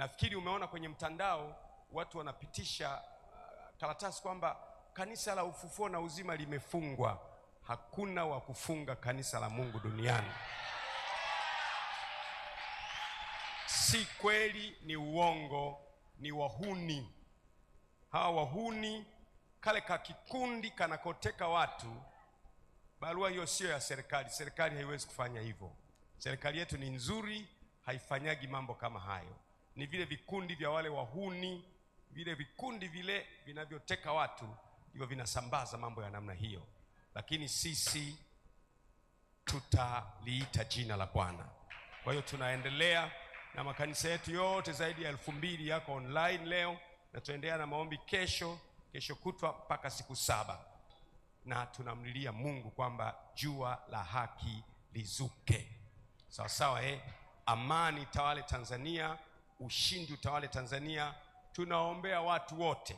Nafikiri umeona kwenye mtandao watu wanapitisha karatasi kwamba kanisa la Ufufuo na Uzima limefungwa. Hakuna wa kufunga kanisa la Mungu duniani. Si kweli, ni uongo, ni wahuni. Hawa wahuni, kale ka kikundi kanakoteka watu. Barua hiyo sio ya serikali. Serikali haiwezi kufanya hivyo. Serikali yetu ni nzuri, haifanyagi mambo kama hayo. Ni vile vikundi vya wale wahuni, vile vikundi vile vinavyoteka watu ndivyo vinasambaza mambo ya namna hiyo. Lakini sisi tutaliita jina la Bwana. Kwa hiyo tunaendelea na makanisa yetu yote zaidi ya 2000 yako online leo, na tuendelea na maombi kesho kutwa mpaka siku 7. Na tunamlilia Mungu kwamba jua la haki lizuke. Sawa sawa, amani tawale Tanzania, ushindi utawale Tanzania. Tunaombea watu wote